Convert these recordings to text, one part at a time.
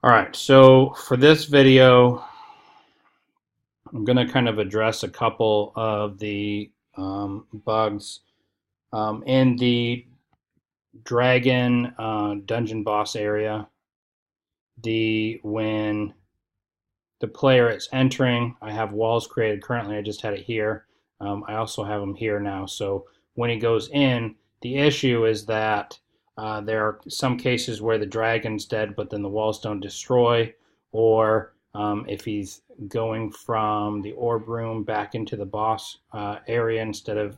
All right, so for this video, I'm going to kind of address a couple of the bugs in the dragon dungeon boss area. When the player is entering, I have walls created currently. I just had it here. I also have them here now. So when he goes in, the issue is that there are some cases where the dragon's dead, but then the walls don't destroy, or if he's going from the orb room back into the boss area instead of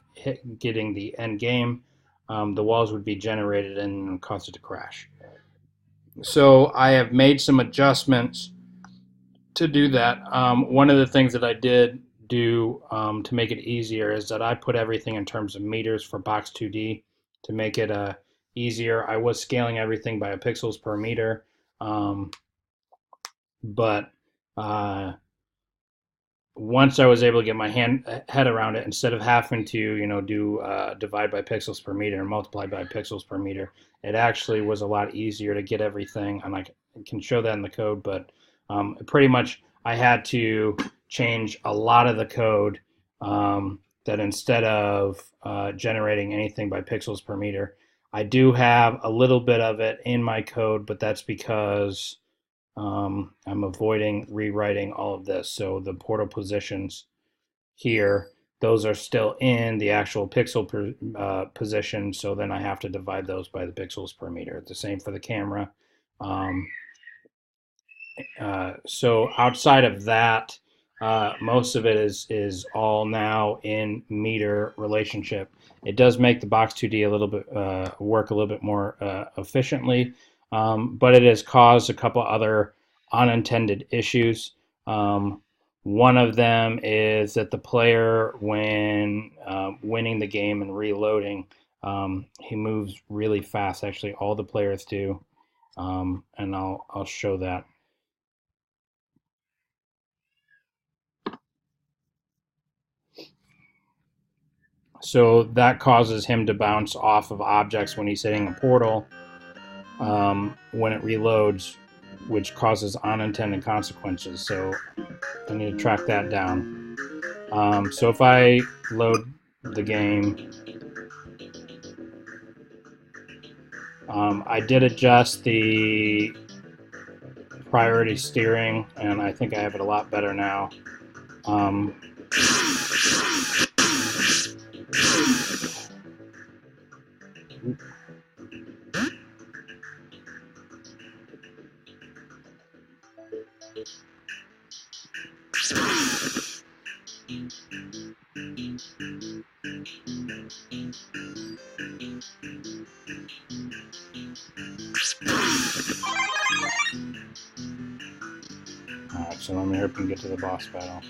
getting the end game, the walls would be generated and cause it to crash. So I have made some adjustments to do that. One of the things that I did do to make it easier is that I put everything in terms of meters for Box 2D to make it easier. I was scaling everything by pixels per meter, um, but once I was able to get my head around it, instead of having to do divide by pixels per meter and multiply by pixels per meter, it actually was a lot easier to get everything. And I can show that in the code, but pretty much I had to change a lot of the code, that instead of generating anything by pixels per meter, I do have a little bit of it in my code, but that's because I'm avoiding rewriting all of this. So the portal positions here, those are still in the actual pixel position. So then I have to divide those by the pixels per meter. The same for the camera. Um, so outside of that, most of it is all now in meter relationship. It does make the Box 2D a little bit work a little bit more efficiently, but it has caused a couple other unintended issues. One of them is that the player, when winning the game and reloading, he moves really fast. Actually, all the players do, and I'll show that. So that causes him to bounce off of objects when he's hitting a portal when it reloads, which causes unintended consequences. So I need to track that down. So if I load the game, I did adjust the priority steering, and I think I have it a lot better now. Um, Alright, so let me hurry up and get to the boss battle.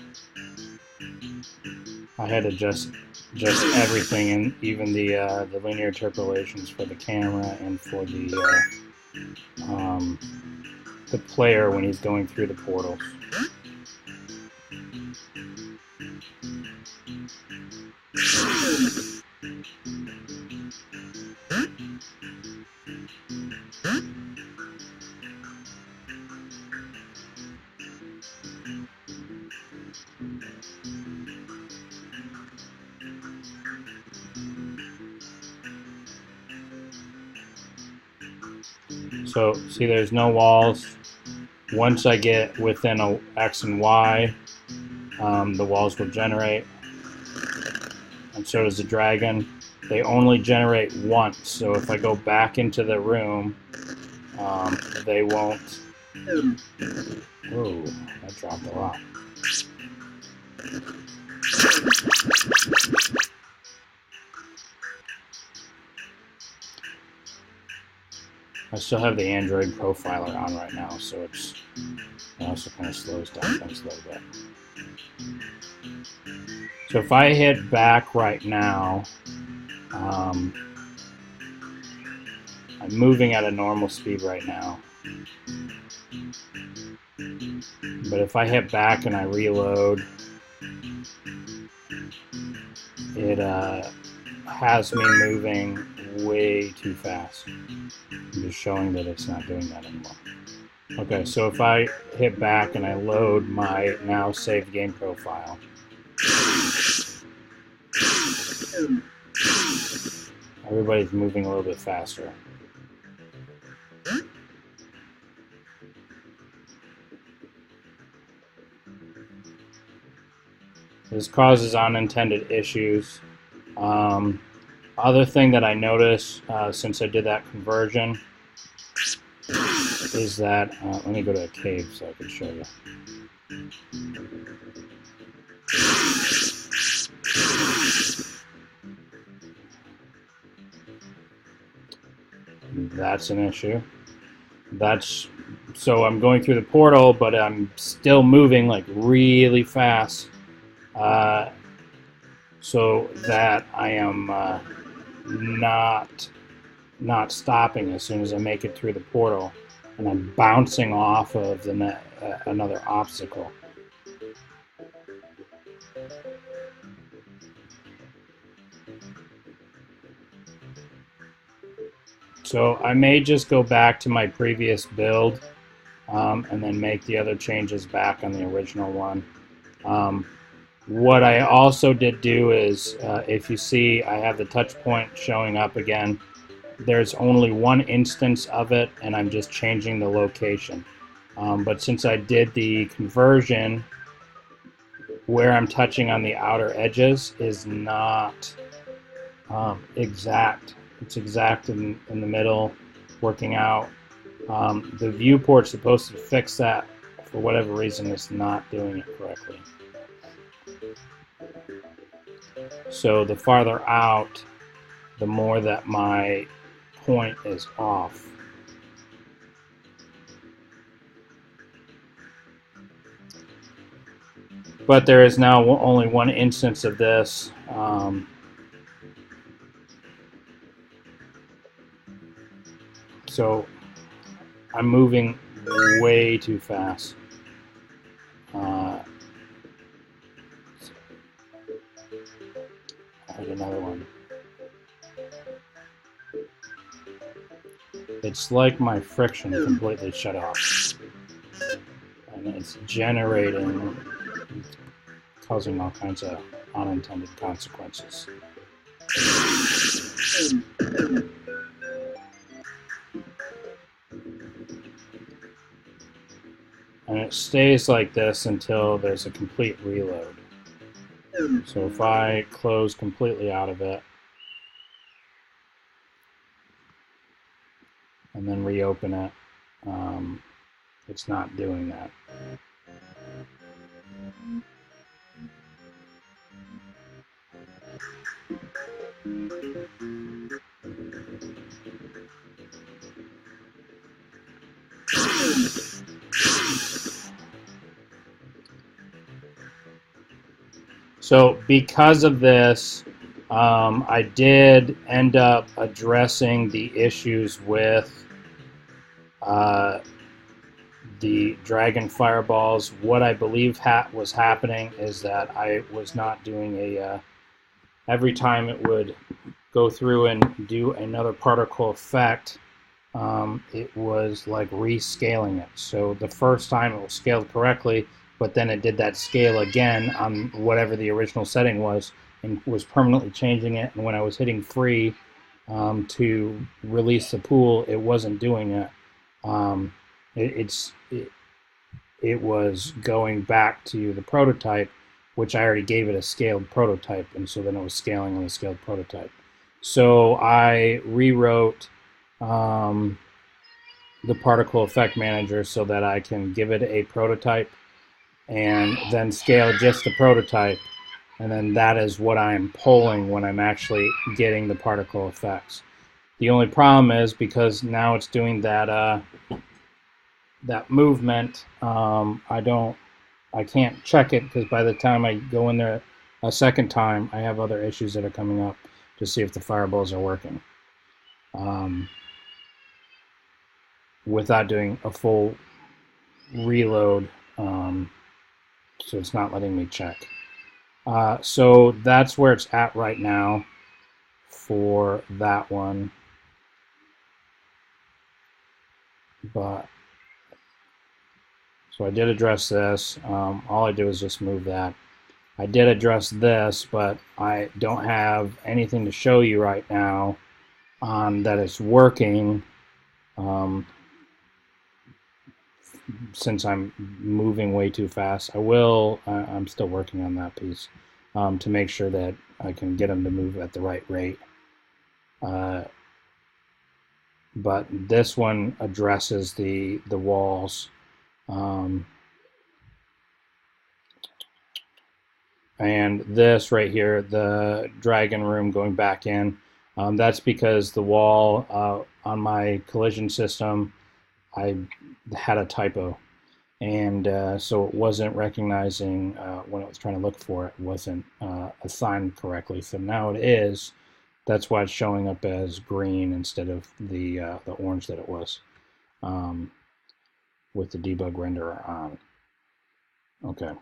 I had to adjust everything, and even the linear interpolations for the camera and for the player when he's going through the portals. So see, there's no walls. Once I get within a X and Y, the walls will generate, and so does the dragon. They only generate once, so if I go back into the room, they won't. Oh, that dropped a lot. I still have the Android profiler on right now, so it also kind of slows down things a little bit. So if I hit back right now, I'm moving at a normal speed right now. But if I hit back and I reload, it has me moving way too fast. I'm just showing that it's not doing that anymore. Okay, so if I hit back and I load my now saved game profile, everybody's moving a little bit faster. This causes unintended issues. Other thing that I noticed since I did that conversion is that, let me go to a cave so I can show you. That's an issue. So I'm going through the portal, but I'm still moving like really fast, so that I am not stopping as soon as I make it through the portal, and I'm bouncing off of another obstacle. So I may just go back to my previous build and then make the other changes back on the original one. What I also did do is, if you see, I have the touch point showing up again. There's only one instance of it, and I'm just changing the location. But since I did the conversion, where I'm touching on the outer edges is not exact. It's exact in the middle, working out. The viewport's supposed to fix that. For whatever reason, it's not doing it correctly. So the farther out, the more that my point is off. But there is now only one instance of this. So I'm moving way too fast. I had another one. It's like my friction completely shut off. And it's generating, causing all kinds of unintended consequences. And it stays like this until there's a complete reload. So if I close completely out of it and then reopen it, it's not doing that. So because of this, I did end up addressing the issues with the dragon fireballs. What I believe was happening is that I was not doing every time it would go through and do another particle effect, it was like rescaling it. So the first time it was scaled correctly, but then it did that scale again on whatever the original setting was and was permanently changing it. And when I was hitting free to release the pool, it wasn't doing it. It was going back to the prototype, which I already gave it a scaled prototype, and so then it was scaling on the scaled prototype. So I rewrote the particle effect manager so that I can give it a prototype and then scale just the prototype, and then that is what I'm pulling when I'm actually getting the particle effects. The only problem is because now it's doing that that movement, I can't check it because by the time I go in there a second time, I have other issues that are coming up to see if the fireballs are working. Without doing a full reload, so it's not letting me check. So that's where it's at right now for that one. But So I did address this. All I did was just move that. I did address this, but I don't have anything to show you right now on that it's working, since I'm moving way too fast. I'm still working on that piece to make sure that I can get them to move at the right rate. But this one addresses the walls. And this right here, the dragon room going back in, that's because the wall on my collision system, I had a typo. And so it wasn't recognizing when it was trying to look for it, wasn't assigned correctly. So now it is. That's why it's showing up as green instead of the orange that it was with the debug renderer on. Okay.